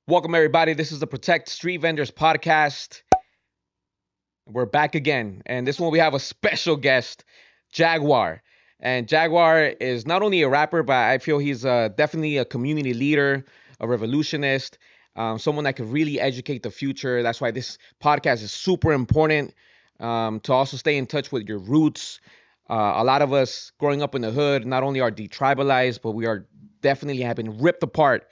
Welcome, everybody. This is the Protect Street Vendors podcast. We're back again. And this one, we have a special guest, Jaguar. And Jaguar is not only a rapper, but I feel he's definitely a community leader, a revolutionist, someone that could really educate the future. That's why this podcast is super important to also stay in touch with your roots. A lot of us growing up in the hood not only are detribalized, but we are definitely have been ripped apart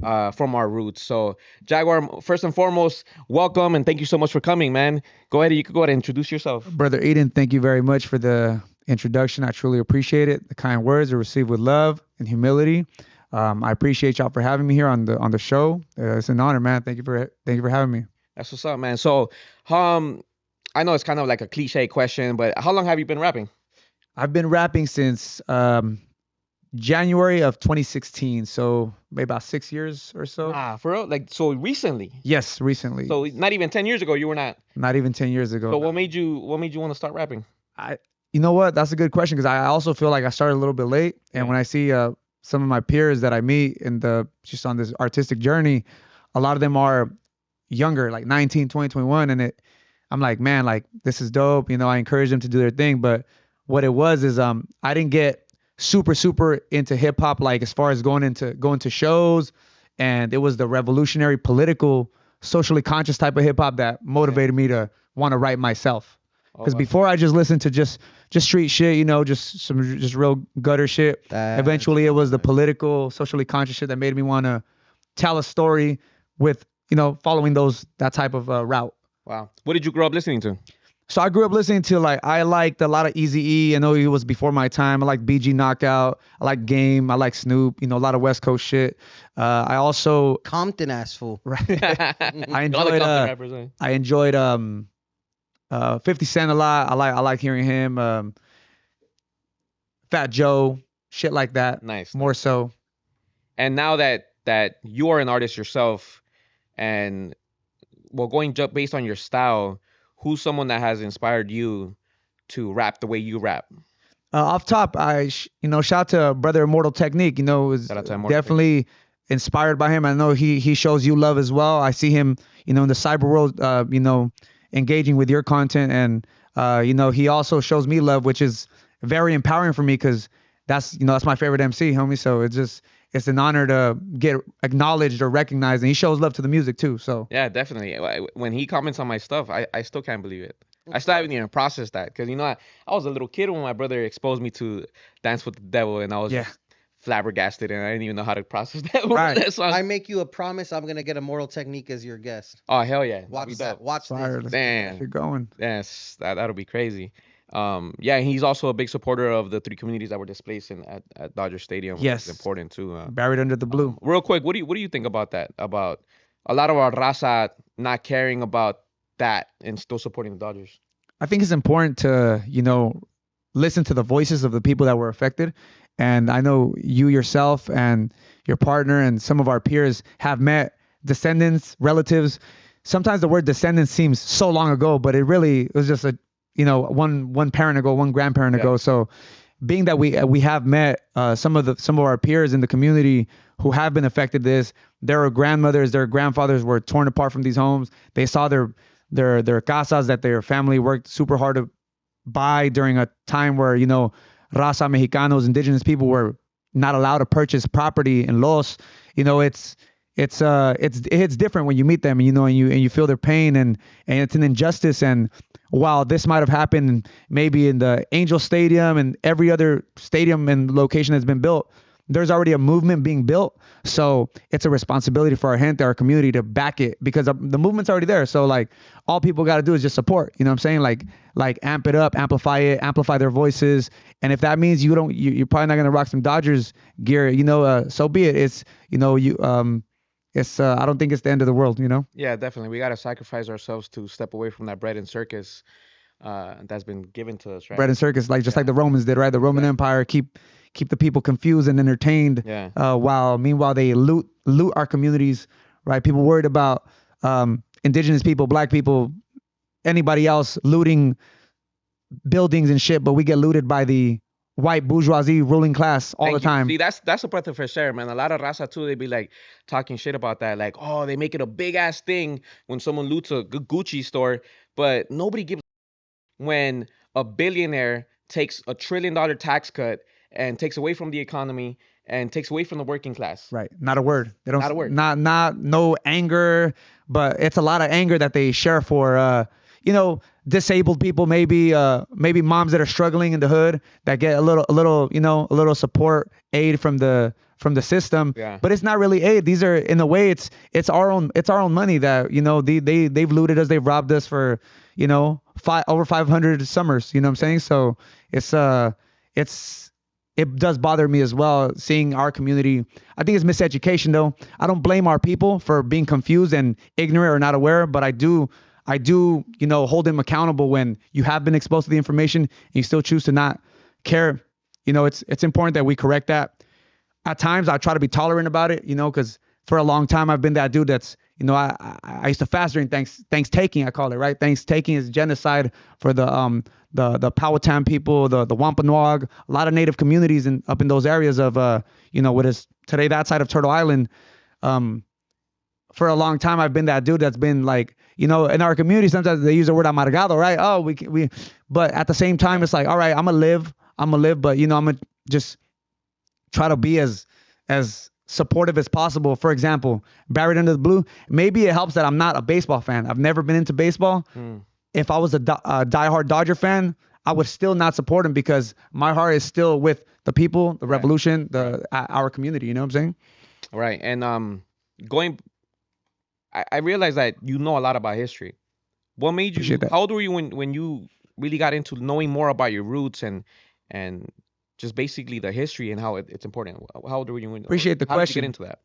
from our roots. So, Jaguar, first and foremost, welcome and thank you so much for coming, man. Go ahead, you could go ahead and introduce yourself. Brother Eden, thank you very much for the introduction. I truly appreciate it. The kind words are received with love and humility. I appreciate y'all for having me here on the show. It's an honor, man. Thank you for having me. That's what's up, man. So, I know it's kind of like a cliche question, but how long have you been rapping? I've been rapping since January of 2016, so maybe about 6 years or so. Ah, for real? Like, so recently? Yes, recently. So not even 10 years ago, you were not. Not even 10 years ago. So what made you want to start rapping? You know what? That's a good question because I also feel like I started a little bit late, and when I see some of my peers that I meet just on this artistic journey, a lot of them are younger, like 19, 20, 21, and I'm like, man, like this is dope. I encourage them to do their thing, but what it was is I didn't get super into hip hop, like as far as going to shows, and it was the revolutionary, political, socially conscious type of hip hop that motivated me to want to write myself. Because before I just listened to just street shit, just real gutter shit. Eventually, it was the political, socially conscious shit that made me want to tell a story with following that type of route. Wow. What did you grow up listening to? So I grew up listening to I liked a lot of Eazy-E. I know he was before my time. I like BG Knockout. I like Game. I like Snoop. A lot of West Coast shit. I also Compton ass fool. right. I All the enjoyed Compton rappers, eh? I enjoyed 50 Cent a lot. I like hearing him. Fat Joe, shit like that. Nice. More so. And now that you are an artist yourself, and well, based on your style, who's someone that has inspired you to rap the way you rap? Off top, shout out to Brother Immortal Technique. Was Shout out to Immortal definitely inspired by him. I know he shows you love as well. I see him, in the cyber world, engaging with your content, and he also shows me love, which is very empowering for me because that's my favorite MC, homie. So it's an honor to get acknowledged or recognized, and he shows love to the music too. So Yeah, definitely. When he comments on my stuff, I still can't believe it. I still haven't even processed that because I was a little kid when my brother exposed me to Dance with the Devil, and I was just flabbergasted, and I didn't even know how to process that. Right. That song. I make you a promise I'm gonna get Immortal Technique as your guest. Oh hell yeah! Watch that. Watch fire. this. Damn. You're going. Yes, that'll be crazy. Yeah, he's also a big supporter of the three communities that were displaced at Dodger Stadium. Yes. Which is important too. Buried under the blue. Real quick, what do you think about that? About a lot of our raza not caring about that and still supporting the Dodgers? I think it's important to, listen to the voices of the people that were affected. And I know you yourself and your partner and some of our peers have met descendants, relatives. Sometimes the word descendants seems so long ago, but it was just one parent ago, one grandparent ago. So being that we have met some of our peers in the community who have been affected their grandmothers, their grandfathers were torn apart from these homes. They saw their casas that their family worked super hard to buy during a time where raza mexicanos, indigenous people were not allowed to purchase property in Los. It's different when you meet them, and you feel their pain, and it's an injustice. And while this might have happened maybe in the Angel Stadium and every other stadium and location that's been built, there's already a movement being built. So it's a responsibility for our gente, our community, to back it because the movement's already there. So all people got to do is just support. You know what I'm saying? Like amp it up, amplify it, amplify their voices. And if that means you're probably not gonna rock some Dodgers gear, so be it. It's I don't think it's the end of the world. Yeah, definitely. We gotta sacrifice ourselves to step away from that bread and circus that's been given to us, right? Bread and circus, like the Romans did, right? The Roman Empire keep the people confused and entertained. Yeah. While meanwhile they loot our communities, right? People worried about indigenous people, black people, anybody else looting buildings and shit, but we get looted by the white bourgeoisie ruling class all Thank the you. time. See, that's a breath of fresh air, man. A lot of raza too, they be like talking shit about that, like, oh, they make it a big ass thing when someone loots a Gucci store, but nobody gives when a billionaire takes $1 trillion tax cut and takes away from the economy and takes away from the working class. Right. Not a word. They don't. Not a word. No anger, but it's a lot of anger that they share for, disabled people, maybe moms that are struggling in the hood that get a little support aid from the system. Yeah. But it's not really aid. These are, in a way, it's our own money that, they've looted us. They've robbed us for, over 500 summers. You know what I'm saying? So it does bother me as well seeing our community. I think it's miseducation though. I don't blame our people for being confused and ignorant or not aware, but I do, hold them accountable when you have been exposed to the information and you still choose to not care. It's important that we correct that. At times I try to be tolerant about it, because for a long time I've been that dude that's, I used to fast during Thanksgiving, I call it, right? Thanksgiving is genocide for the Powhatan people, the Wampanoag, a lot of native communities up in those areas of, what is today that side of Turtle Island. For a long time, I've been that dude that's been like, in our community, sometimes they use the word amargado, right? Oh, but at the same time, it's like, all right, I'm gonna live, but I'm gonna just try to be as supportive as possible. For example, Buried Under the Blue, maybe it helps that I'm not a baseball fan. I've never been into baseball. If I was a diehard Dodger fan, I would still not support him because my heart is still with the people, the revolution, our community. You know what I'm saying? Right. And I realized that you know a lot about history. What made you? Appreciate that. How old were you when you really got into knowing more about your roots and just basically the history and how it's important? How old were you when? Appreciate the how question. Did you get into that?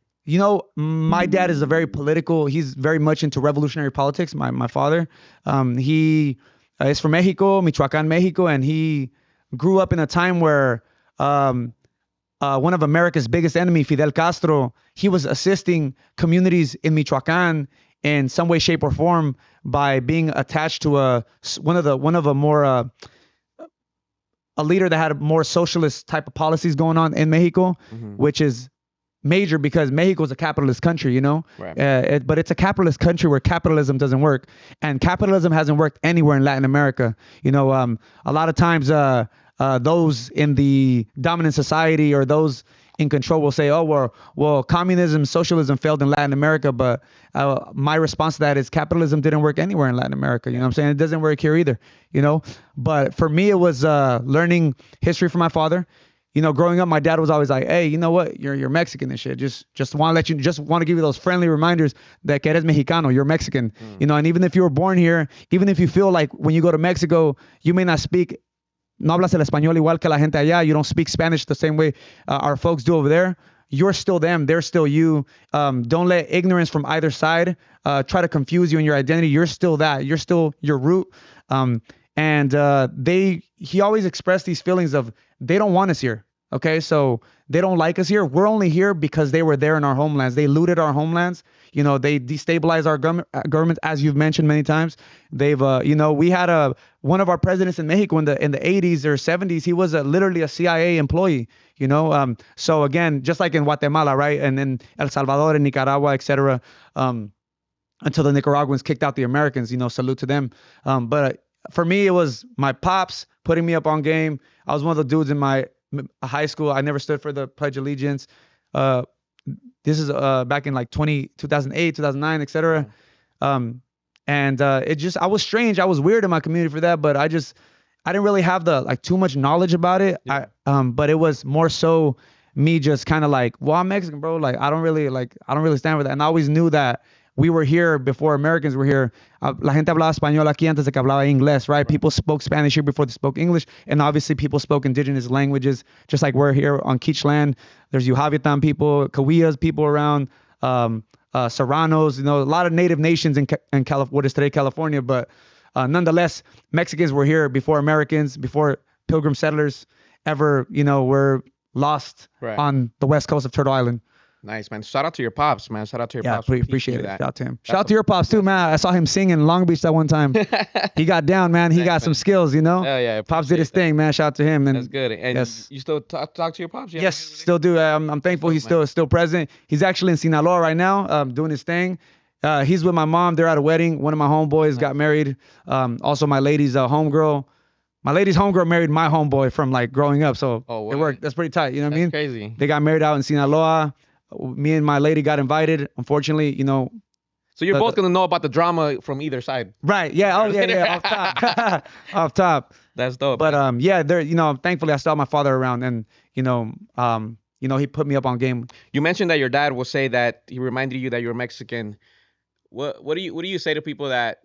My dad is he's very much into revolutionary politics. My father, he is from Mexico, Michoacán, Mexico, and he grew up in a time where one of America's biggest enemy, Fidel Castro, he was assisting communities in Michoacán in some way, shape, or form by being attached to a leader that had more socialist type of policies going on in Mexico, which is major because Mexico is a capitalist country, Right. But it's a capitalist country where capitalism doesn't work, and capitalism hasn't worked anywhere in Latin America. A lot of times those in the dominant society or those in control will say, oh, well, communism, socialism failed in Latin America. But my response to that is capitalism didn't work anywhere in Latin America. You know what I'm saying? It doesn't work here either, But for me, it was learning history from my father. Growing up, my dad was always like, hey, you know what? You're Mexican and shit. Just want to give you those friendly reminders that que eres Mexicano, you're Mexican. And even if you were born here, even if you feel like when you go to Mexico, you may not speak no hablas el español igual que la gente allá. You don't speak Spanish the same way our folks do over there. You're still them. They're still you. Don't let ignorance from either side try to confuse you in your identity. You're still that. You're still your root. He always expressed these feelings of they don't want us here. Okay, so they don't like us here. We're only here because they were there in our homelands. They looted our homelands. They destabilized our government, as you've mentioned many times. They've, we had one of our presidents in Mexico in the 80s or 70s. He was literally a CIA employee. So again, just like in Guatemala, right, and in El Salvador and Nicaragua, etc. Until the Nicaraguans kicked out the Americans. Salute to them. But for me, it was my pops putting me up on game. I was one of the dudes in my high school. I never stood for the Pledge of Allegiance. This is back in like 2008, 2009, etc. I was strange. I was weird in my community for that, but I didn't really have too much knowledge about it. Yeah. But it was more so me just kind of like, well, I'm Mexican, bro. I don't really stand for that. And I always knew that we were here before Americans were here. La gente hablaba español aquí antes de que hablaba inglés, right? People spoke Spanish here before they spoke English. And obviously people spoke indigenous languages, just like we're here on Quiche land. There's Yuhavitan people, Cahuillas people around, Serranos, a lot of native nations in what is today California. But nonetheless, Mexicans were here before Americans, before Pilgrim settlers ever, were lost Right. on the west coast of Turtle Island. Nice, man. Shout out to your pops, man. Shout out to your Yeah, pops for teaching appreciate you it. that. Shout out to him. That's Shout out to your pops too, man. I saw him sing in Long Beach that one time. He got down, man. He Thanks, got some man. skills, you know. Oh yeah, Pops did his appreciate that. thing, man. Shout out to him. And That's good. And yes. you still talk to your pops? You have a yes, good still do. I'm thankful dope, he's man. still present. He's actually in Sinaloa right now, doing his thing. He's with my mom. They're at a wedding. One of my homeboys got married. Also, my lady's homegirl. My lady's homegirl married my homeboy from like growing up, so Oh, it wow. worked. That's pretty tight. You know what I That's mean? crazy. They got married out in Sinaloa. Me and my lady got invited. Unfortunately, you know. So you're the- both gonna know about the drama from either side. Right. Yeah. Oh, yeah. Off top. Off top. That's dope. But man. yeah, there. You know, thankfully I still have my father around, and you know, he put me up on game. You mentioned that your dad will say that he reminded you that you're Mexican. What do you say to people that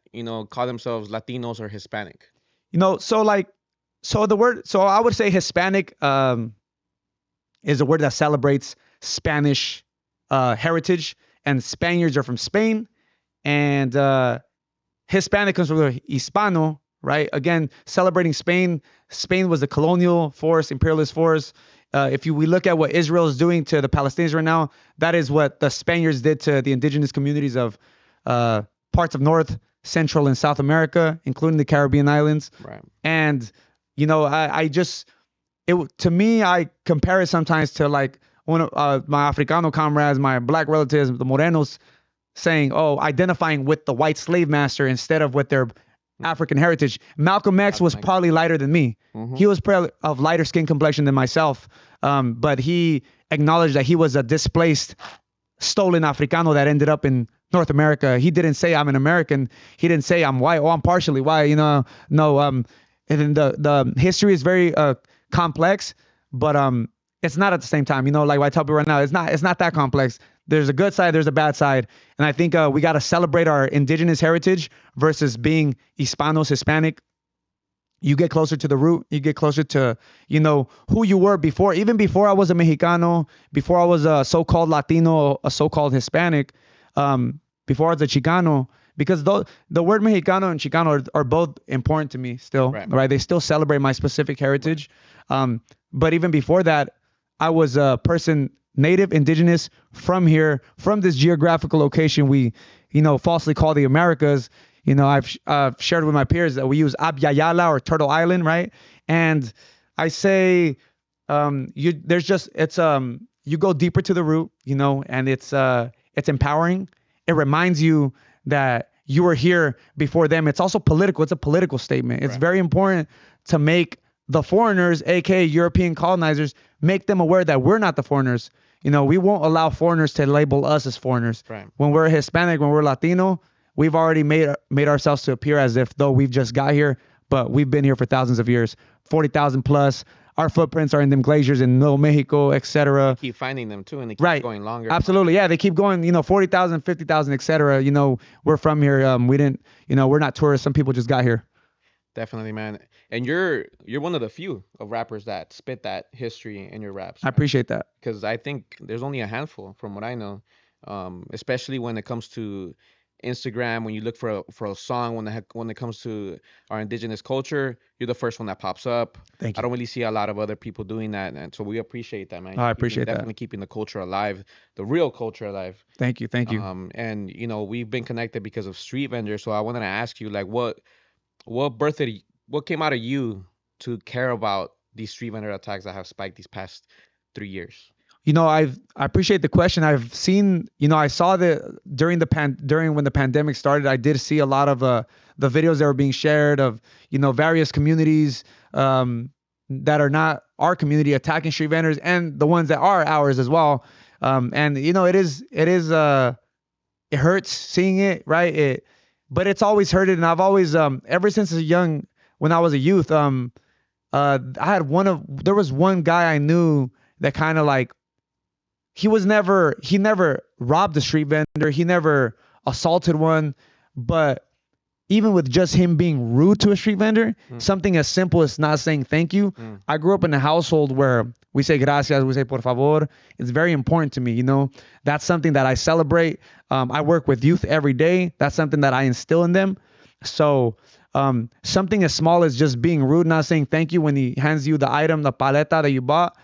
call themselves Latinos or Hispanic? You know, so I would say Hispanic is a word that celebrates Spanish heritage, and Spaniards are from Spain, and Hispanic comes from the Hispano, right? Again, celebrating Spain. Spain was a colonial force, imperialist force. If we look at what Israel is doing to the Palestinians right now, that is what the Spaniards did to the indigenous communities of parts of North, Central, and South America, including the Caribbean islands. Right. And you know, to me, I compare it sometimes to like one of my Africano comrades, my black relatives, the Morenos, saying, "Oh, identifying with the white slave master instead of with their African heritage." Malcolm X was probably lighter than me. Mhm. He was probably of lighter skin complexion than myself, but he acknowledged that he was a displaced, stolen Africano that ended up in North America. He didn't say I'm an American. He didn't say I'm white. Oh, I'm partially white. You know, no. And then the history is very complex, but it's not at the same time. You know, like I tell people right now, it's not that complex. There's a good side, there's a bad side, and I think we got to celebrate our indigenous heritage versus being Hispanos, Hispanic. You get closer to the root. You get closer to, you know, who you were before. Even before I was a Mexicano, before I was a so-called Latino, a so-called Hispanic, before I was a Chicano, because the word Mexicano and Chicano are both important to me still, right? They still celebrate my specific heritage. But even before that, I was a person, native, indigenous, from here, from this geographical location we, falsely call the Americas. You know, I've shared with my peers that we use Abyayala or Turtle Island, right? And I say, you go deeper to the root, and it's empowering. It reminds you that you were here before them. It's also political. It's a political statement. It's very important to make the foreigners, aka European colonizers, make them aware that we're not the foreigners. We won't allow foreigners to label us as foreigners. Right. When we're Hispanic, when we're Latino, we've already made ourselves to appear as if though we've just got here, but we've been here for thousands of years, 40,000 plus. Our footprints are in them glaciers in Nuevo Mexico, etc. Keep finding them too, and they keep going longer. Absolutely, yeah, they keep going. 40,000, 50,000, etc. We're from here. We didn't. We're not tourists. Some people just got here. Definitely, man. And you're one of the few of rappers that spit that history in your raps. I appreciate that. Because I think there's only a handful, from what I know, especially when it comes to Instagram. When you look for a song, when it comes to our indigenous culture, you're the first one that pops up. Thank you. I don't really see a lot of other people doing that, and so we appreciate that, man. I appreciate that. Definitely keeping the culture alive, the real culture alive. Thank you. And we've been connected because of street vendors. So I wanted to ask you, like, what came out of you to care about these street vendor attacks that have spiked these past 3 years? I appreciate the question. I've seen, I saw during when the pandemic started, I did see a lot of the videos that were being shared of, various communities that are not our community attacking street vendors, and the ones that are ours as well. And it hurts seeing it, right? But it's always hurted, and I've always ever since when I was a youth, there was one guy I knew that kind of like, he never robbed a street vendor. He never assaulted one. But even with just him being rude to a street vendor, something as simple as not saying thank you. I grew up in a household where we say gracias, we say por favor. It's very important to me. That's something that I celebrate. I work with youth every day. That's something that I instill in them. So something as small as just being rude, not saying thank you when he hands you the item, the paleta that you bought,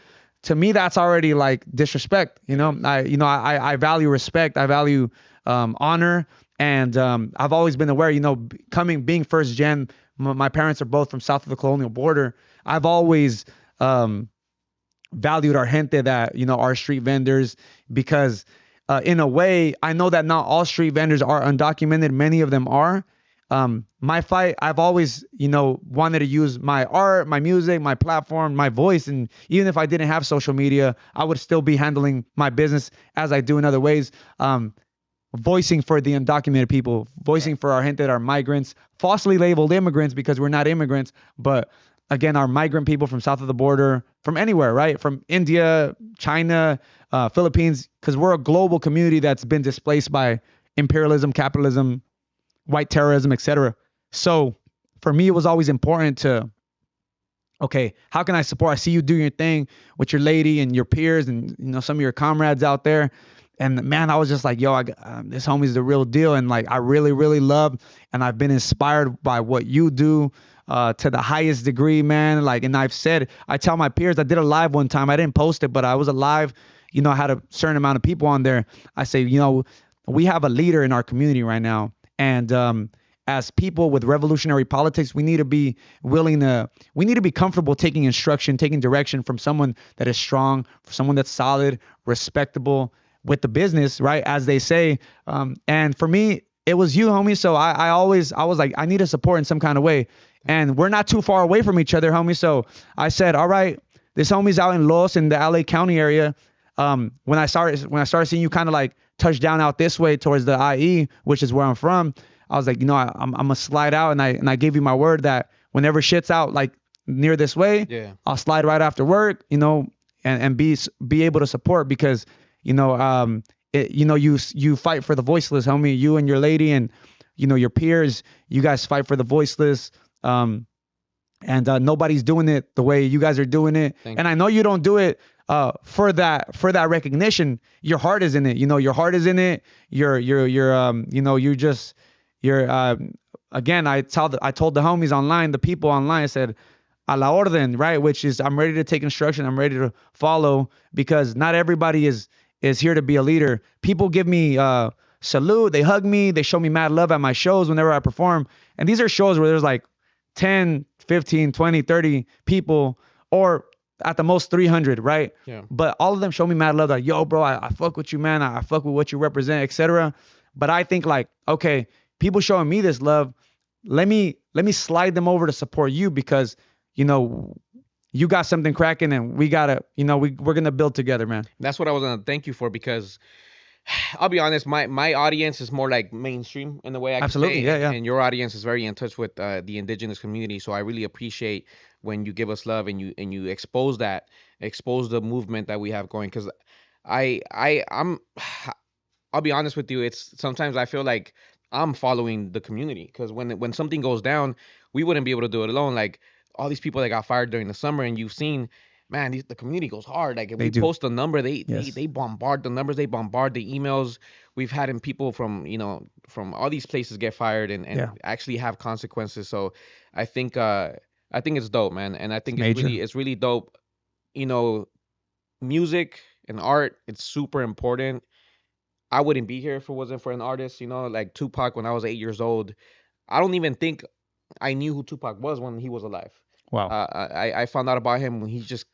to me, that's already like disrespect. I value respect. I value honor. And I've always been aware, being first gen, my parents are both from south of the colonial border. I've always valued our gente that, our street vendors, because in a way, I know that not all street vendors are undocumented. Many of them are. My fight, I've always, wanted to use my art, my music, my platform, my voice. And even if I didn't have social media, I would still be handling my business as I do in other ways. Voicing for the undocumented people, voicing for our gente that are migrants, falsely labeled immigrants because we're not immigrants. But again, our migrant people from south of the border, from anywhere, right? From India, China, Philippines, because we're a global community that's been displaced by imperialism, capitalism, white terrorism, etc. So for me, it was always important to, okay, how can I support? I see you do your thing with your lady and your peers and, some of your comrades out there. And man, I was just like, yo, this homie's the real deal. And like, I really, really love, and I've been inspired by what you do to the highest degree, man. Like, and I tell my peers, I did a live one time. I didn't post it, but I was a live, I had a certain amount of people on there. I say, we have a leader in our community right now. And as people with revolutionary politics, we need to be comfortable taking instruction, taking direction from someone that is strong, someone that's solid, respectable with the business, right? As they say. And for me, it was you, homie. So I was like, I need to support in some kind of way. And we're not too far away from each other, homie. So I said, all right, this homie's out in Los, in the LA County area. When I started seeing you kind of like touch down out this way towards the IE, which is where I'm from, I was like, I'm gonna slide out, and I gave you my word that whenever shit's out like near this way, Yeah. I'll slide right after work, and be able to support, because you fight for the voiceless, homie. You and your lady and your peers, you guys fight for the voiceless. And nobody's doing it the way you guys are doing it. And I know you don't do it for that recognition. Your heart is in it. Your heart is in it. Again, I told the homies online, the people online, I said, a la orden, right? Which is, I'm ready to take instruction. I'm ready to follow, because not everybody is here to be a leader. People give me salute. They hug me. They show me mad love at my shows whenever I perform. And these are shows where there's like 10, 15, 20, 30 people, or at the most 300, right? Yeah. But all of them show me mad love, like, yo, bro, I fuck with you, man. I fuck with what you represent, etc. But I think like, okay, people showing me this love, let me slide them over to support you, because you got something cracking, and we gotta, we're gonna build together, man. That's what I was gonna thank you for, because I'll be honest, my audience is more like mainstream in the way I can Absolutely, say, yeah. and your audience is very in touch with the indigenous community. So I really appreciate when you give us love and you expose the movement that we have going. Because I'll be honest with you, it's sometimes I feel like I'm following the community, because when something goes down, we wouldn't be able to do it alone. Like all these people that got fired during the summer, and you've seen, man, the community goes hard. Like if They we do. post a number, Yes. they bombard the numbers, they bombard the emails. We've had people from from all these places get fired and Yeah. actually have consequences. So I think it's dope, man, and I think Major. it's really dope. Music and art, it's super important. I wouldn't be here if it wasn't for an artist, like Tupac. When I was 8 years old, I don't even think I knew who Tupac was when he was alive. Wow. I found out about him when he just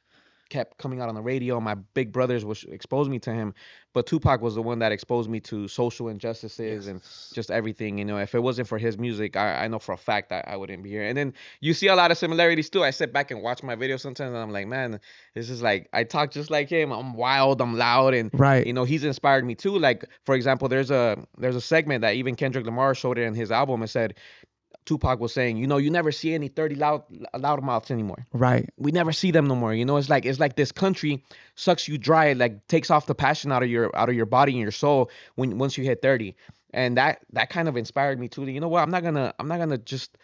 kept coming out on the radio. My big brothers exposed me to him, but Tupac was the one that exposed me to social injustices and just everything. If it wasn't for his music, I know for a fact that I wouldn't be here. And then you see a lot of similarities too. I sit back and watch my videos sometimes, and I'm like, man, this is like, I talk just like him. I'm wild, I'm loud, and Right. he's inspired me too. Like for example, there's a segment that even Kendrick Lamar showed it in his album. It said, Tupac was saying, you never see any 30 loudmouths anymore. Right. We never see them no more. It's like this country sucks you dry, like takes off the passion out of your body and your soul once you hit 30. And that kind of inspired me too. You know what? I'm not gonna just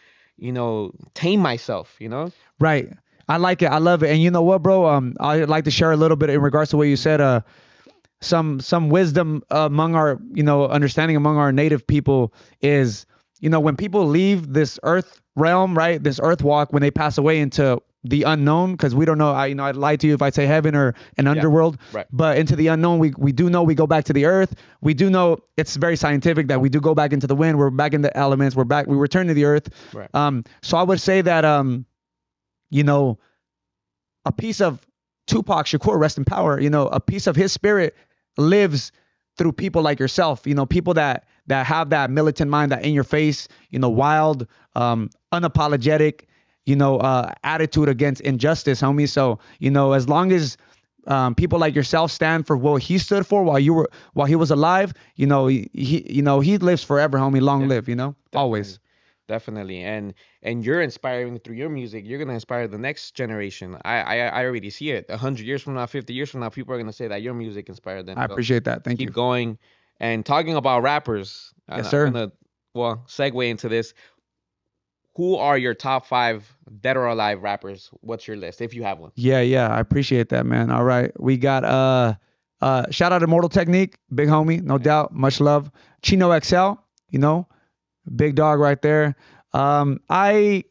tame myself. Right. I like it. I love it. And you know what, bro? I'd like to share a little bit in regards to what you said. Some wisdom among our, understanding among our native people is, when people leave this earth realm, right, this earth walk, when they pass away into the unknown, because we don't know. I'd lie to you if I say heaven or an underworld. right. But into the unknown, we do know we go back to the earth. We do know it's very scientific that we do go back into the wind. We're back in the elements. We return to the earth. Right. So I would say that a piece of Tupac Shakur, rest in power, a piece of his spirit lives through people like yourself, people that have that militant mind, that in your face, wild, unapologetic, attitude against injustice, homie. So, as long as people like yourself stand for what he stood for while he was alive, he lives forever, homie. Long live, always. Definitely. And you're inspiring through your music. You're gonna inspire the next generation. I already see it. 100 years from now, 50 years from now, people are gonna say that your music inspired them. I appreciate that. Thank you. Keep going. And talking about rappers, Yes, sir. I'm gonna segue into this. Who are your top 5 dead or alive rappers? What's your list, if you have one? Yeah, I appreciate that, man. All right. We got shout out to Immortal Technique, big homie, no doubt, much love. Chino XL, big dog right there. I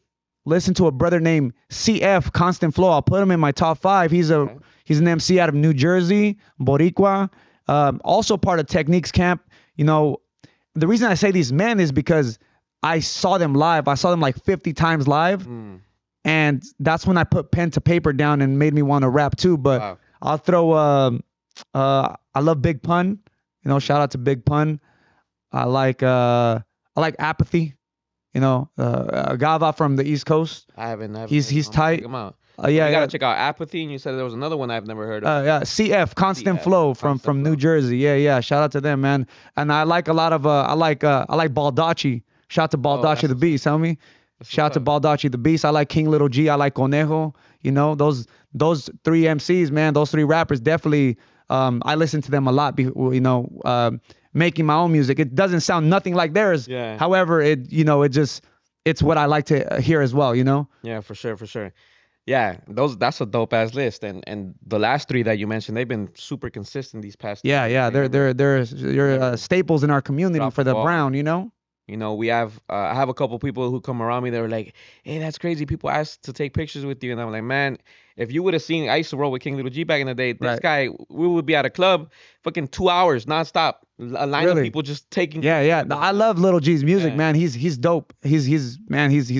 listen to a brother named CF, Constant Flow. I'll put him in my top 5. He's an MC out of New Jersey, Boricua. Also part of Technique's camp. The reason I say these men is because I saw them live. I saw them like 50 times live. And that's when I put pen to paper down and made me want to rap too. But Wow. I'll throw I love Big Pun. Shout out to Big Pun. I like Apathy. Gava from the East Coast. I haven't. He's I'm gonna tight. check him out. Yeah, You yeah. gotta check out Apathy, and you said there was another one I've never heard of. Yeah, CF, Constant CF, Flow from Constant New Flow. Jersey. Yeah. Shout out to them, man. And I like a lot of I like Baldacci. Shout out to Baldacci that's the what's Beast, homie. That's Shout out to what's up. Baldacci the Beast. I like King Little G. I like Conejo. Those 3 MCs, man. Those 3 rappers definitely. I listen to them a lot. Making my own music. It doesn't sound nothing like theirs. Yeah. However, it's what I like to hear as well. Yeah, for sure. Yeah, that's a dope ass list. And the last 3 that you mentioned, they've been super consistent these past. Yeah. years. They're staples in our community Drop for the the ball. brown. We have I have a couple people who come around me. They were like, "Hey, that's crazy. People ask to take pictures with you," and I'm like, "Man, if you would have seen, I used to roll with King Little G back in the day. This Right. guy, we would be at a club, fucking 2 hours nonstop, a line of Really? people just taking. Yeah. No, I love Little G's music, Yeah. man. He's dope. He's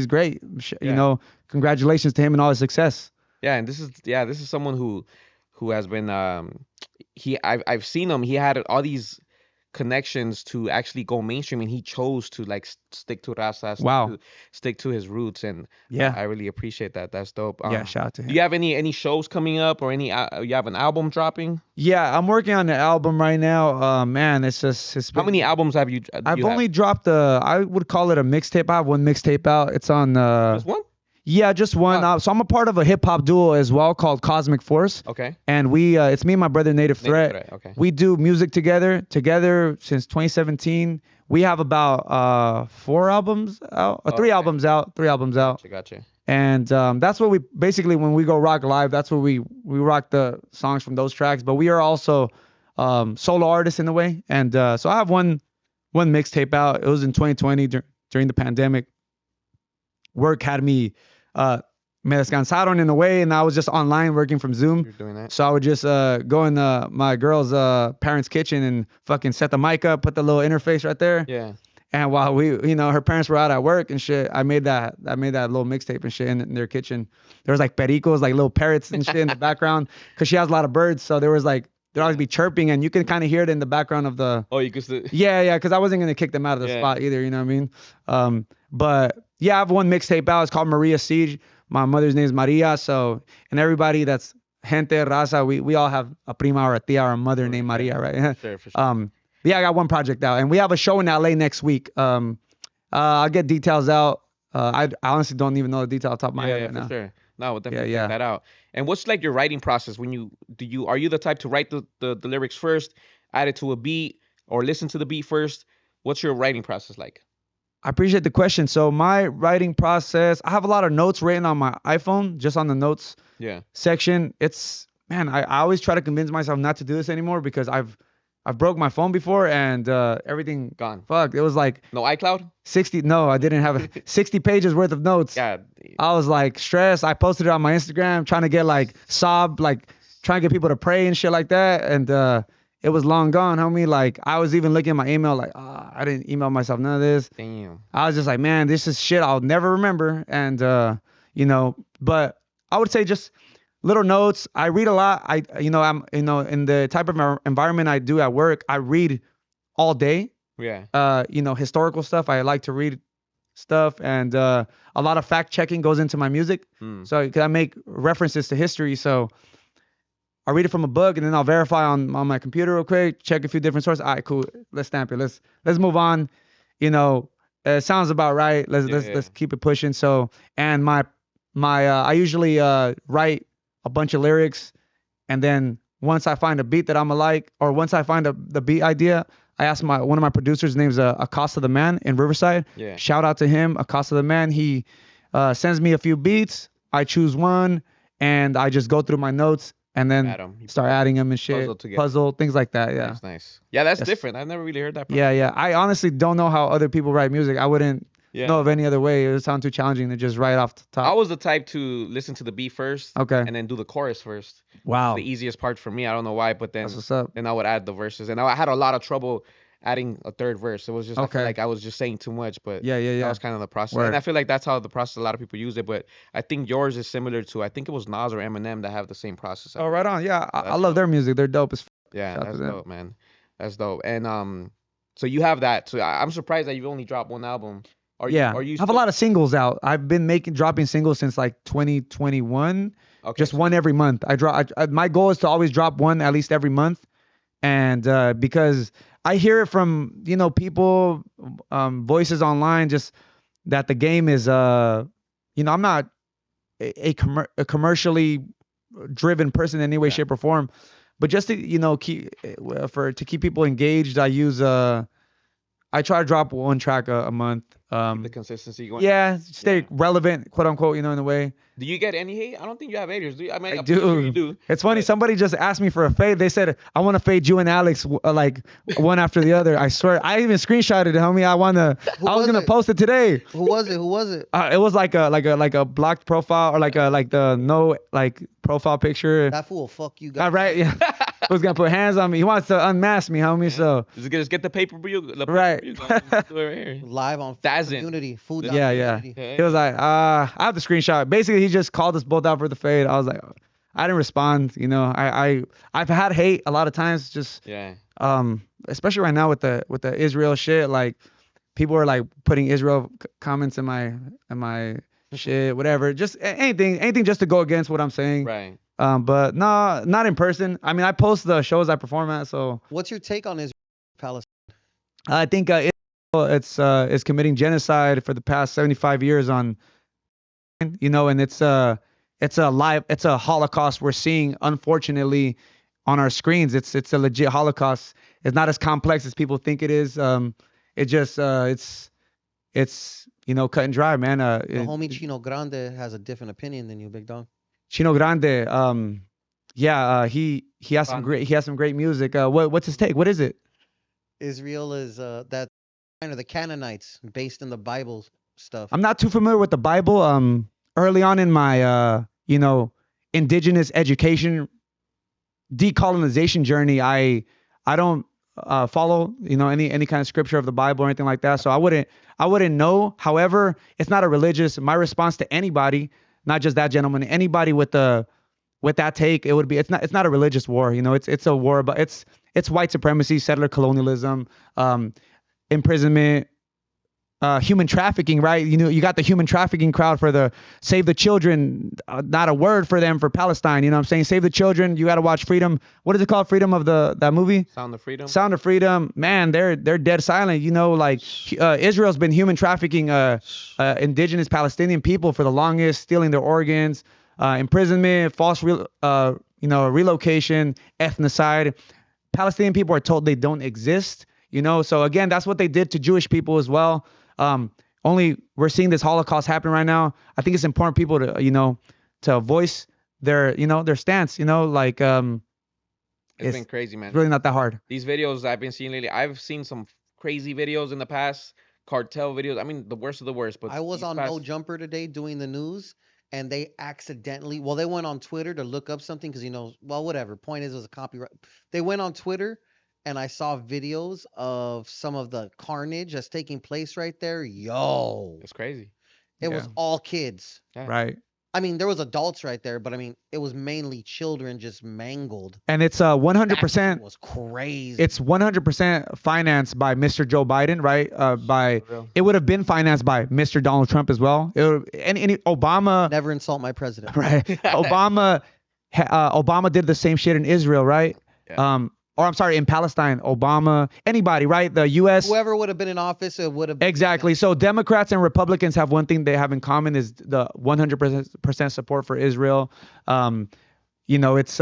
great. Yeah. Congratulations to him and all his success. Yeah, and this is someone who has been I've seen him. He had all these connections to actually go mainstream, and he chose to like stick to Raza, Wow. stick to his roots, and Yeah. I really appreciate that. That's dope. Yeah, shout out to him. Do you have any shows coming up, or you have an album dropping? Yeah, I'm working on the album right now. Man, it's How been- many albums have you? I've only dropped I would call it a mixtape. I have one mixtape out. It's on just one. yeah, just one. Wow. So I'm a part of a hip hop duo as well called Cosmic Force. Okay. And we it's me and my brother Native Threat. Threat, okay. We do music together since 2017. We have about 4 albums out, or 3 okay. albums out, 3 albums out. Gotcha. And that's what we basically, when we go rock live, that's where we rock the songs from those tracks. But we are also solo artists in a way. And so I have one mixtape out. It was in 2020 during the pandemic. Work had me me descansaron in a way, and I was just online working from Zoom. You're doing that. So I would just go in my girl's parents' kitchen and fucking set the mic up, put the little interface right there. Yeah. And while her parents were out at work and shit, I made that little mixtape and shit in their kitchen. There was like pericos, like little parrots and shit in the background, because she has a lot of birds. So there was like, there'd always be chirping, and you can kind of hear it in the background of the. Oh, you could still. Yeah, because I wasn't gonna kick them out of the Yeah. spot either. You know what I mean? But yeah, I have one mixtape out. It's called Maria Siege. My mother's name is Maria. So, and everybody that's gente raza, we all have a prima or a tia or a mother named Maria, right? Sure, for sure. Yeah, I got one project out, and we have a show in LA next week. I'll get details out. I honestly don't even know the detail off the top of my head right for now. sure. No, we'll definitely Yeah. check that out. And what's like your writing process when are you the type to write the lyrics first, add it to a beat, or listen to the beat first? What's your writing process like? I appreciate the question. So my writing process, I have a lot of notes written on my iPhone, just on the notes Yeah. section. I always try to convince myself not to do this anymore, because I've I've broke my phone before and everything Gone. fucked. It was like No iCloud? 60. No, I didn't have 60 pages worth of notes. God. I was like stressed. I posted it on my Instagram trying to get like trying to get people to pray and shit like that. And it was long gone, homie. Like I was even looking at my email like, I didn't email myself none of this. Damn. I was just like, man, this is shit I'll never remember. And but I would say just little notes. I read a lot. I'm in the type of environment I do at work, I read all day. Yeah. Historical stuff. I like to read stuff, and a lot of fact checking goes into my music. So cause I make references to history, so I read it from a book, and then I'll verify on my computer real quick, check a few different sources. All right, cool. Let's stamp it. Let's move on. It sounds about right. Let's keep it pushing. So, and my I usually write a bunch of lyrics, and then once I find a beat that I'm like, or once I find the beat idea, I ask one of my producers, his name's Acosta the Man in Riverside. Yeah. Shout out to him, Acosta the Man. He sends me a few beats. I choose one, and I just go through my notes and then Add 'em. start adding them and shit. Puzzle together. Puzzle, things like that. Yeah. Nice. Yeah, that's Yes. different. I've never really heard that. Yeah. I honestly don't know how other people write music. I wouldn't Yeah. know of any other way. It would sound too challenging to just write off the top. I was the type to listen to the beat first. Okay. And then do the chorus first. Wow. The easiest part for me. I don't know why, but then That's what's up. I would add the verses, and I had a lot of trouble adding a third verse. It was just I feel Okay. like I was just saying too much, but Yeah. that was kind of the process. Word. And I feel like that's how the process a lot of people use it. But I think yours is similar to I think it was Nas or Eminem that have the same process. Oh, right on. Yeah. I That's love their music. They're dope as f- Yeah, Shout out that's to them. dope, man. That's dope. And so you have that. So I'm surprised that you've only dropped one album. Are you I have a still- lot of singles out. I've been dropping singles since like 2021. Okay, Just so- one every month. My goal is to always drop one at least every month, and because I hear it from people, voices online, just that the game is I'm not a commercially driven person in any way, Yeah. shape, or form, but just to keep keep people engaged, I try to drop one track a month. the consistency going. Yeah, stay Yeah. relevant, quote unquote, in a way. Do you get any hate? I don't think you have haters. Do you? I mean, I I'm pretty sure you do. do. It's funny. But- Somebody just asked me for a fade. They said, I want to fade you and Alex like one after the other. I swear. I even screenshotted it, homie. I was was gonna it? post it today. Who was it? Who was it? It was like a blocked profile or like the no like profile picture. That fool will fuck you guys. Right? Yeah. He was gonna put hands on me. He wants to unmask me, homie. So Just get the pay-per-view. The Right. pay-per-view going. Just do it right here. Live on Dazzin'. Unity. Food. yeah. Yeah. He was like, I have the screenshot. Basically, he just called us both out for the fade. I was like, I didn't respond. I've had hate a lot of times. Just Yeah. especially right now with the Israel shit. Like people are like putting Israel comments in my shit, whatever. Just anything just to go against what I'm saying. Right. But no, not in person. I mean, I post the shows I perform at, so What's your take on Israel Palestine? I think Israel is committing genocide for the past 75 years on, and it's a Holocaust we're seeing, unfortunately, on our screens. It's a legit Holocaust. It's not as complex as people think it is. It just it's cut and dry, man. The homie Chino Grande has a different opinion than you, big dog. Chino Grande, he has some great music. What's his take? What is it? Israel is that kind of the Canaanites based in the Bible stuff. I'm not too familiar with the Bible. Early on in my indigenous education decolonization journey, I don't follow any kind of scripture of the Bible or anything like that. So I wouldn't know. However, it's not a religious. My response to anybody, not just that gentleman, anybody with that take, it would be it's not a religious war. It's a war, but it's white supremacy, settler colonialism, imprisonment, human trafficking, right? You got the human trafficking crowd for the Save the Children, not a word for them for Palestine. You know what I'm saying? Save the Children. You got to watch Freedom. What is it called? Freedom of that movie? Sound of Freedom. Sound of Freedom. Man, they're dead silent. Israel's been human trafficking indigenous Palestinian people for the longest, stealing their organs, imprisonment, false relocation, ethnocide. Palestinian people are told they don't exist. So again, that's what they did to Jewish people as well. Only we're seeing this Holocaust happen right now. I think it's important people to voice their stance. It's been crazy, man. It's really not that hard. These videos I've been seeing lately, I've seen some crazy videos in the past, cartel videos. I mean, the worst of the worst. But I was these on past, No Jumper today doing the news, and they accidentally, well, they went on Twitter to look up something because, well, whatever. Point is, it was a copyright. They went on Twitter, and I saw videos of some of the carnage that's taking place right there. Yo, it's crazy. it was all kids. Yeah. Right. I mean, there was adults right there, but I mean, it was mainly children just mangled. And it's That 100%. was crazy. It's 100% financed by Mr. Joe Biden, right? It would have been financed by Mr. Donald Trump as well. And Obama, Never insult my president. right? Obama did the same shit in Israel, right? Yeah. Or I'm sorry, in Palestine. Obama, anybody, right? The U.S. Whoever would have been in office, it would have been. Exactly. So Democrats and Republicans have one thing they have in common is the 100% support for Israel. It's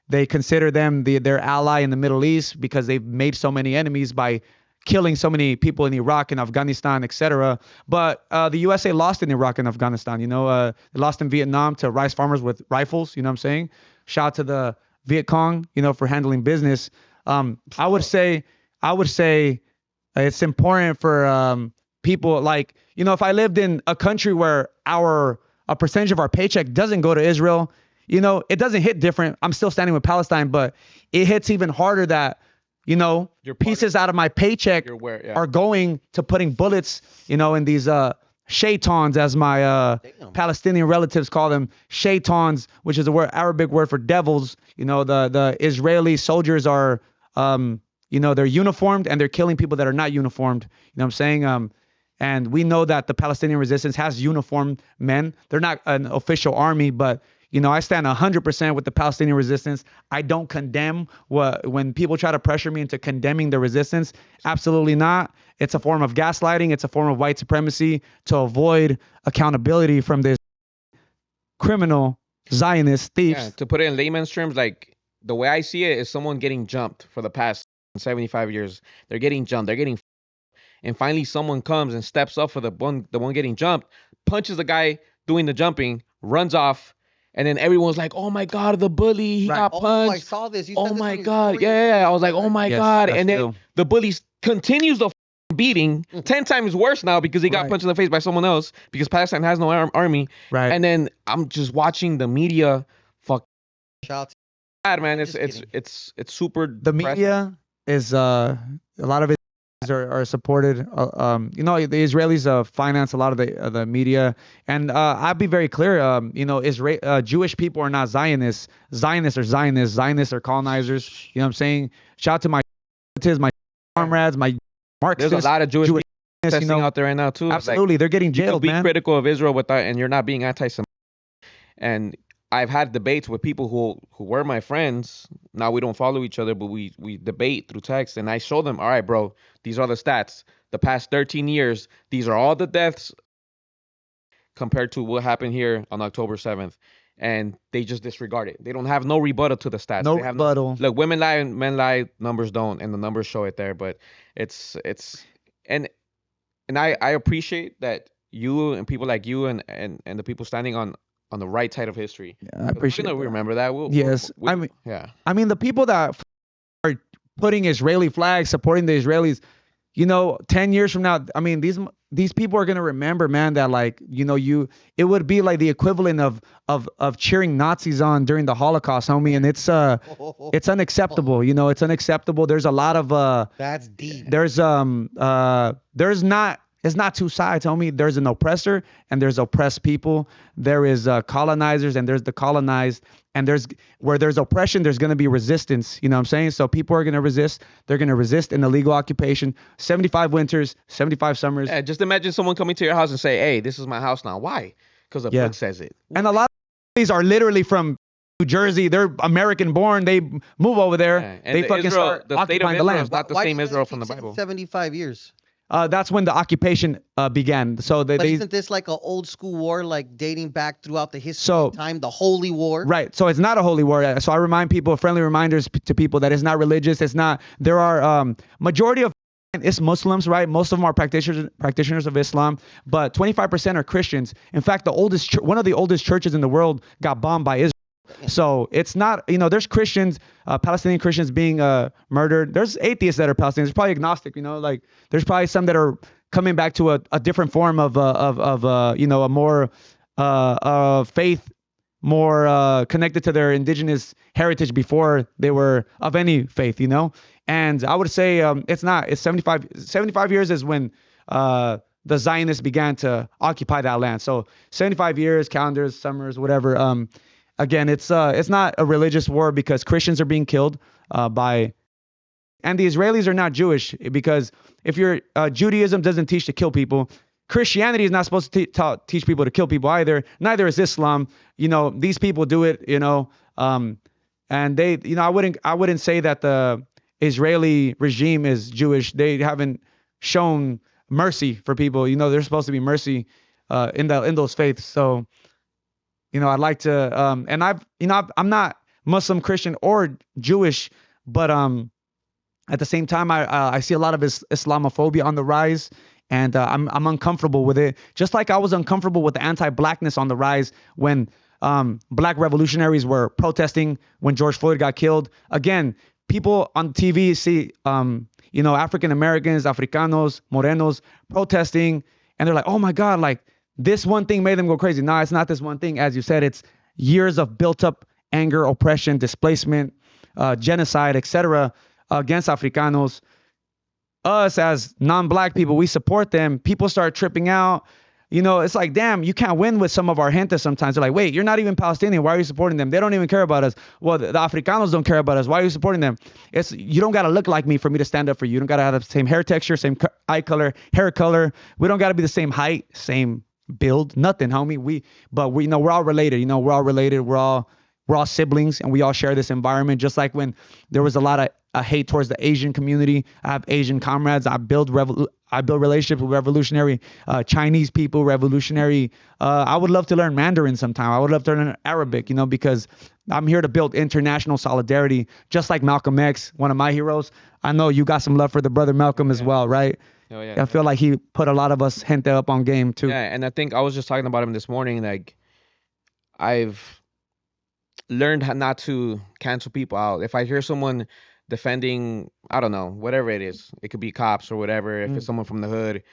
they consider them their ally in the Middle East because they've made so many enemies by killing so many people in Iraq and Afghanistan, etc. But the USA lost in Iraq and Afghanistan. They lost in Vietnam to rice farmers with rifles. You know what I'm saying? Shout out to the Viet Cong, for handling business. I would say it's important for people like, if I lived in a country where a percentage of our paycheck doesn't go to Israel, it doesn't hit different. I'm still standing with Palestine, but it hits even harder that, pieces out of my paycheck are going to putting bullets, in these shaitans, as my Palestinian relatives call them, shaitans, which is a Arabic word for devils. The Israeli soldiers are, they're uniformed and they're killing people that are not uniformed. You know what I'm saying? And we know that the Palestinian resistance has uniformed men. They're not an official army, but I stand 100% with the Palestinian resistance. I don't condemn when people try to pressure me into condemning the resistance. Absolutely not. It's a form of gaslighting. It's a form of white supremacy to avoid accountability from this criminal Zionist thieves. Yeah, to put it in layman's terms, like the way I see it is someone getting jumped for the past 75 years. They're getting jumped. They're getting, and finally someone comes and steps up for the one getting jumped, punches the guy doing the jumping, runs off. And then everyone's like, "Oh my God, the bully, he got punched." Oh, I saw this. Oh my God, yeah. I was like, "Oh my God!" And then the bully continues the beating 10 times worse now because he got punched in the face by someone else because Palestine has no army. Right. And then I'm just watching the media. Fuck. Shout Bad, man. It's super. The media is a lot of it are supported. The Israelis finance a lot of the media, and I'll be very clear. Jewish people are not Zionists. Zionists are Zionists. Zionists are colonizers. You know what I'm saying? Shout out to my relatives, my comrades, my Marxists. There's a lot of Jewish people protesting out there right now too. Absolutely, they're getting jailed, you can man. be critical of Israel and you're not being anti-Semitic. And I've had debates with people who were my friends. Now we don't follow each other, but we debate through text, and I show them, all right, bro, these are the stats. The past 13 years, these are all the deaths compared to what happened here on October 7th. And they just disregard it. They don't have no rebuttal to the stats. No they have rebuttal. Look, women lie, men lie, numbers don't, and the numbers show it there. But and I appreciate that you and people like you and the people standing on the right side of history. Yeah, I appreciate. We remember that. Yes, I mean the people that are putting Israeli flags, supporting the Israelis. 10 years from now, I mean these people are gonna remember, man, that it would be like the equivalent of cheering Nazis on during the Holocaust, homie, and it's unacceptable. It's unacceptable. There's a lot of that's deep. It's not two sides, homie. There's an oppressor and there's oppressed people. There is colonizers and there's the colonized. And where there's oppression, there's going to be resistance. You know what I'm saying? So people are going to resist. They're going to resist an illegal occupation. 75 winters, 75 summers. Yeah, just imagine someone coming to your house and say, "Hey, this is my house now." Why? Because the book says it. And a lot of these are literally from New Jersey. They're American born. They move over there. Yeah. And they fucking start the state of occupying the Israel land. is not the same Israel from the Bible. 75 years. That's when the occupation began. So but isn't this like an old school war, like dating back throughout the history of time, the Holy War? Right. So it's not a holy war. So I remind people, friendly reminders to people that it's not religious. It's not. There are majority of it's Muslims, right? Most of them are practitioners of Islam, but 25% are Christians. In fact, one of the oldest churches in the world got bombed by Israel. Yeah. So it's not, there's Christians, Palestinian Christians being murdered. There's atheists that are Palestinians. There's probably agnostic, like there's probably some that are coming back to a different form of a more faith, more connected to their indigenous heritage before they were of any faith, And I would say it's 75 years is when the Zionists began to occupy that land. So 75 years, calendars, summers, whatever. Again, it's not a religious war because Christians are being killed and the Israelis are not Jewish because if Judaism doesn't teach to kill people, Christianity is not supposed to teach people to kill people either. Neither is Islam. These people do it. And they, I wouldn't say that the Israeli regime is Jewish. They haven't shown mercy for people. There's supposed to be mercy in those faiths. So, I'd like to, and I'm not Muslim, Christian, or Jewish, but at the same time, I see a lot of Islamophobia on the rise, and I'm uncomfortable with it. Just like I was uncomfortable with the anti-blackness on the rise when black revolutionaries were protesting when George Floyd got killed. Again, people on TV see, African Americans, Africanos, Morenos protesting, and they're like, oh my God, like this one thing made them go crazy. No, it's not this one thing. As you said, it's years of built up anger, oppression, displacement, genocide, etc. against Africanos. Us as non-black people, we support them. People start tripping out. It's like, damn, you can't win with some of our gente sometimes. They're like, wait, you're not even Palestinian. Why are you supporting them? They don't even care about us. Well, the Africanos don't care about us. Why are you supporting them? You don't got to look like me for me to stand up for you. You don't got to have the same hair texture, same eye color, hair color. We don't got to be the same height, same build, nothing, homie. But we're all related. We're all related. We're all siblings, and we all share this environment. Just like when there was a lot of hate towards the Asian community, I have Asian comrades. I build relationships with revolutionary Chinese people, revolutionary. I would love to learn Mandarin sometime. I would love to learn Arabic, because I'm here to build international solidarity, just like Malcolm X, one of my heroes. I know you got some love for the brother Malcolm as well, right? Oh, yeah. I feel like he put a lot of us gente up on game too. Yeah, and I think I was just talking about him this morning. Like, I've learned not to cancel people out. If I hear someone defending, I don't know, whatever it is, it could be cops or whatever. If it's someone from the hood,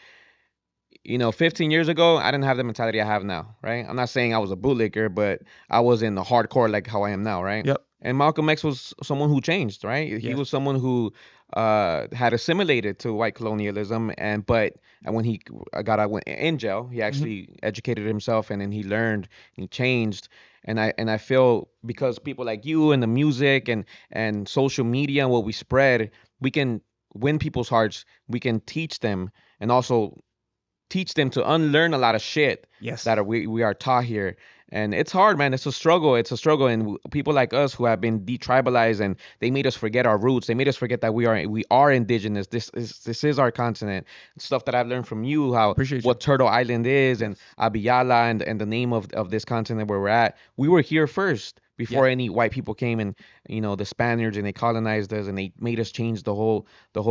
15 years ago, I didn't have the mentality I have now, right? I'm not saying I was a bootlicker, but I was in the hardcore like how I am now, right? Yep. And Malcolm X was someone who changed, right? He Yes. was someone who had assimilated to white colonialism, and when he got out in jail, he actually educated himself, and then he learned, and he changed. And I feel because people like you and the music and social media and what we spread, we can win people's hearts. We can teach them, and also teach them to unlearn a lot of shit Yes. that we are taught here. And it's hard, man. It's a struggle. And people like us who have been detribalized, and they made us forget our roots. They made us forget that we are indigenous. This is our continent. Stuff that I've learned from you, what Turtle Island is, and Abiyala, and the name of this continent where we're at. We were here first before any white people came, and the Spaniards, and they colonized us, and they made us change the whole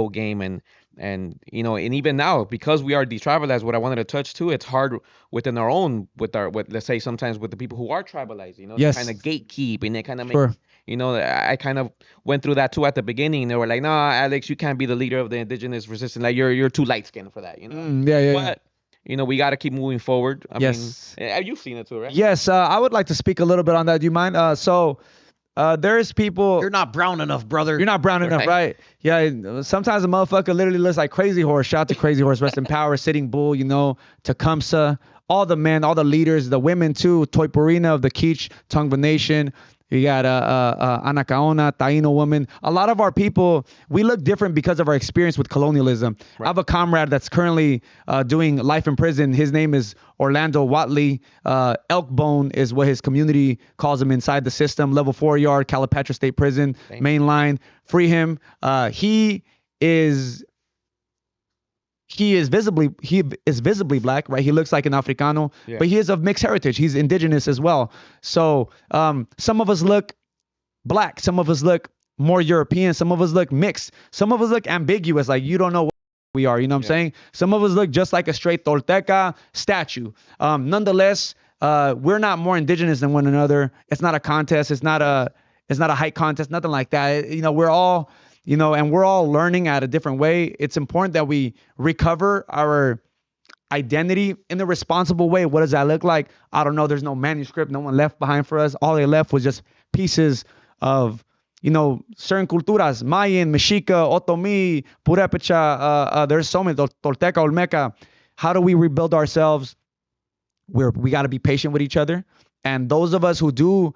game. And even now, because we are detribalized, what I wanted to touch too, it's hard within our own, let's say sometimes with the people who are tribalized, Yes. they kind of gatekeep, and they kind of make, Sure. I kind of went through that too at the beginning. They were like, "Nah, Alex, you can't be the leader of the indigenous resistance. Like you're too light skinned for that, Yeah. But we got to keep moving forward. I Yes. mean, you've seen it too, right? Yes. I would like to speak a little bit on that. Do you mind? There's people. You're not brown enough, brother. You're not brown enough, right? Yeah. Sometimes a motherfucker literally looks like Crazy Horse. Shout out to Crazy Horse, rest in power, Sitting Bull, Tecumseh, all the men, all the leaders, the women too. Toypurina of the Keech, Tongva Nation. You got Anacaona, Taino woman. A lot of our people, we look different because of our experience with colonialism. Right. I have a comrade that's currently doing life in prison. His name is Orlando Watley. Elkbone is what his community calls him inside the system. Level 4 yard, Calipatra State Prison, main line. Free him. He is visibly black, right? He looks like an Africano, but he is of mixed heritage. He's indigenous as well. So some of us look black, some of us look more European, some of us look mixed, some of us look ambiguous, like you don't know what we are. You know what I'm saying? Some of us look just like a straight Tolteca statue. Nonetheless, we're not more indigenous than one another. It's not a contest. It's not a height contest, nothing like that. We're all, and we're all learning at a different way. It's important that we recover our identity in a responsible way. What does that look like? I don't know. There's no manuscript. No one left behind for us. All they left was just pieces of, certain culturas, Mayan, Mexica, Otomi, Purepecha. There's so many, Tolteca, Olmeca. How do we rebuild ourselves? We got to be patient with each other. And those of us who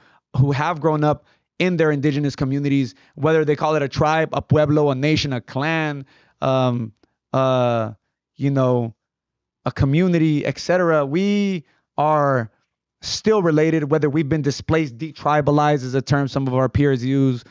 have grown up in their indigenous communities, whether they call it a tribe, a pueblo, a nation, a clan, a community, etc., we are still related, whether we've been displaced, detribalized is a term some of our peers use,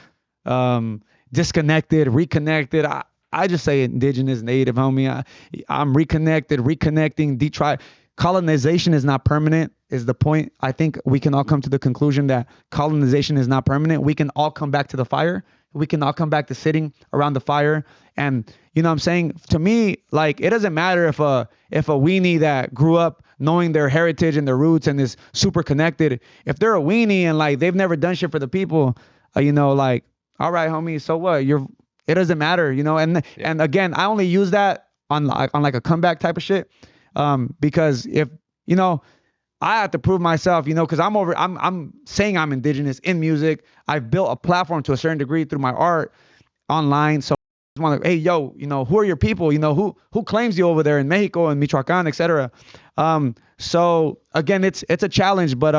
disconnected, reconnected. I just say indigenous, native, homie. I'm reconnected, reconnecting, colonization is not permanent, is the point. I think we can all come to the conclusion that colonization is not permanent. We can all come back to the fire. We can all come back to sitting around the fire. And you know what I'm saying? To me, like, it doesn't matter if a weenie that grew up knowing their heritage and their roots and is super connected, if they're a weenie and like they've never done shit for the people, like, all right, homie, so what? It doesn't matter, and again, I only use that on like a comeback type of shit. Because if, I have to prove myself, because I'm saying I'm indigenous in music. I've built a platform to a certain degree through my art online. So I want to, hey, yo, who are your people? Who claims you over there in Mexico and Michoacan, etc. So again, it's a challenge, but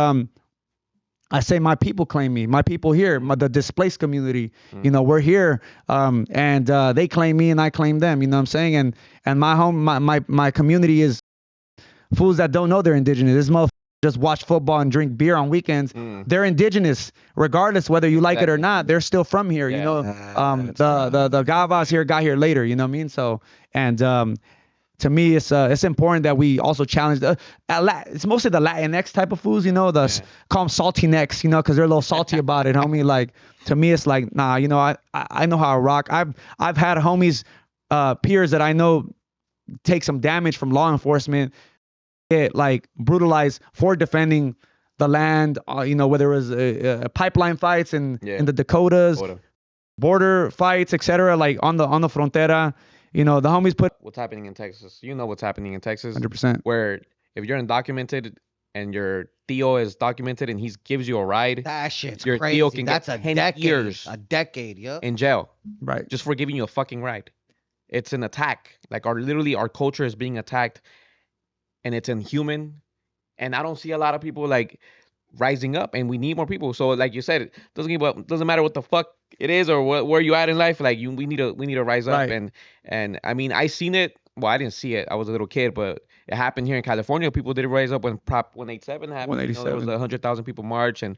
I say my people claim me, my people here, the displaced community, we're here, and they claim me and I claim them, you know what I'm saying? And my community is fools that don't know they're indigenous. This motherfucker just watch football and drink beer on weekends. They're indigenous, regardless whether you like it or not. They're still from here, the Gavas here got here later, you know what I mean? So, and to me, it's important that we also challenge it's mostly the Latinx type of foods, call them salty necks, because they're a little salty about it, homie. Like, to me, it's like, nah, I know how I rock. I've had homies, peers that I know take some damage from law enforcement, get like brutalized for defending the land, whether it was pipeline fights in the Dakotas, border fights, etc., like on the frontera. The homies put what's happening in Texas. What's happening in Texas. 100%. Where if you're undocumented and your Theo is documented and he gives you a ride, that shit's your crazy. Theo can That's get a 10 decade. years A decade, yeah. in jail. Right. Just for giving you a fucking ride. It's an attack. Like, our culture is being attacked, and it's inhuman. And I don't see a lot of people like rising up, and we need more people. So like you said, it doesn't matter what the fuck it is or where you at in life. Like, we need to rise up. Right. And I mean, I seen it. Well, I didn't see it. I was a little kid, but it happened here in California. People did rise up when Prop 187 happened. 187. There was 100,000 people march and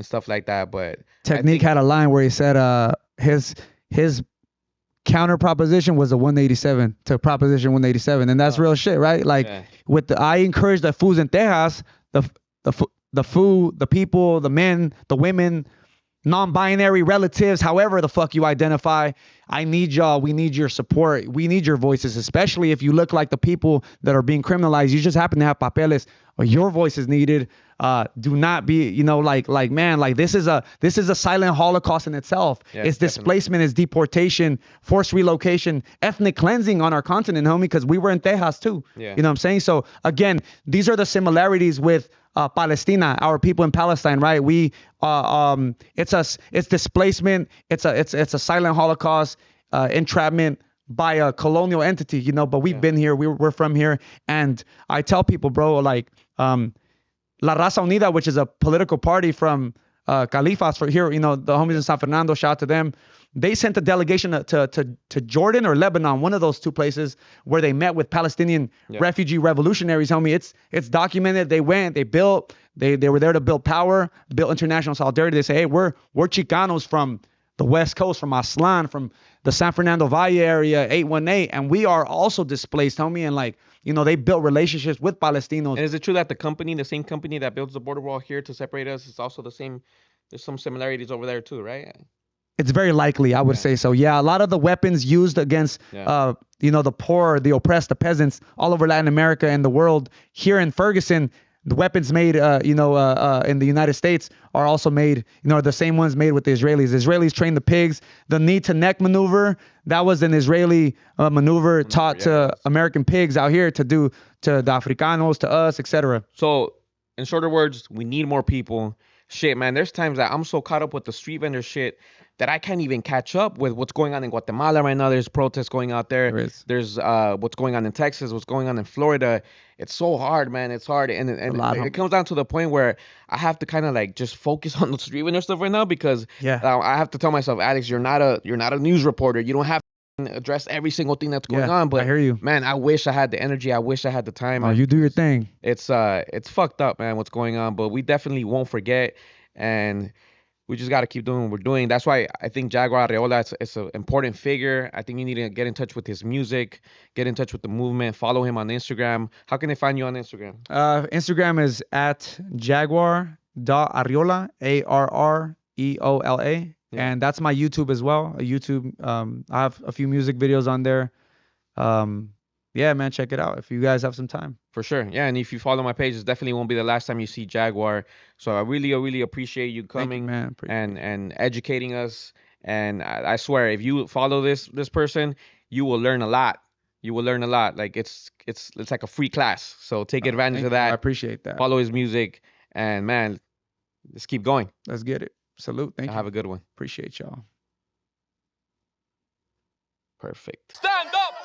stuff like that. But Technique had a line where he said his counter proposition was a 187 to Proposition 187, and that's real shit, right? Like, I encourage the fools in Texas, the food, the people, the men, the women, non-binary relatives, however the fuck you identify. I need y'all. We need your support. We need your voices, especially if you look like the people that are being criminalized. You just happen to have papeles. Or your voice is needed. Do not be, man, like this is a silent Holocaust in itself. Yeah, it's displacement, it's deportation, forced relocation, ethnic cleansing on our continent, homie, because we were in Texas too. Yeah. You know what I'm saying? So again, these are the similarities with Palestine, our people in Palestine, right? It's displacement. It's a silent Holocaust, entrapment by a colonial entity, but we've been here. We're from here. And I tell people, bro, like, La Raza Unida, which is a political party from Califas for here, the homies in San Fernando, shout out to them. They sent a delegation to Jordan or Lebanon, one of those two places, where they met with Palestinian refugee revolutionaries, homie. It's documented. They went, they built, they were there to build power, build international solidarity. They say, hey, we're Chicanos from the West Coast, from Aslan, from the San Fernando Valle area, 818, and we are also displaced, homie. And like, they built relationships with Palestinos. And is it true that the same company that builds the border wall here to separate us, is also the same? There's some similarities over there too, right? It's very likely, I would say so. Yeah, a lot of the weapons used against, the poor, the oppressed, the peasants all over Latin America and the world, here in Ferguson, the weapons made, in the United States are also made, the same ones made with the Israelis. The Israelis train the pigs. The knee to neck maneuver, that was an Israeli maneuver taught yeah, to it was. American pigs out here to do to the Africanos, to us, etc. So, in shorter words, we need more people. Shit, man, there's times that I'm so caught up with the street vendor shit that I can't even catch up with what's going on in Guatemala right now. There's protests going out there. There is There's what's going on in Texas, what's going on in Florida. It's so hard, man. It's hard, and a lot. it comes down to the point where I have to kind of like just focus on the street vendor stuff right now because Yeah. I have to tell myself, Alex, you're not a news reporter. You don't have to address every single thing that's going Yeah, on. I But hear you. man, I wish I had the energy. I wish I had the time. Oh, you do your thing. It's fucked up, man, what's going on, but we definitely won't forget, and we just got to keep doing what we're doing. That's why I think Jaguar Arreola is an important figure. I think you need to get in touch with his music, get in touch with the movement, follow him on Instagram. How can they find you on Instagram? Instagram is at Jaguar.Arreola, Arreola. Yeah. And that's my YouTube as well. YouTube, I have a few music videos on there. Yeah, man, check it out if you guys have some time. For sure. Yeah, and if you follow my page, it definitely won't be the last time you see Jaguar. So I really appreciate you Thank coming you, man. Appreciate it. and educating us. And I swear, if you follow this person, you will learn a lot. You will learn a lot. Like it's like a free class. So take advantage Thank of you. I that. appreciate that. Follow his music, and man, let's keep going. Let's get it. Salute. Thank you. Have a good one. Appreciate y'all. Perfect. Stand up!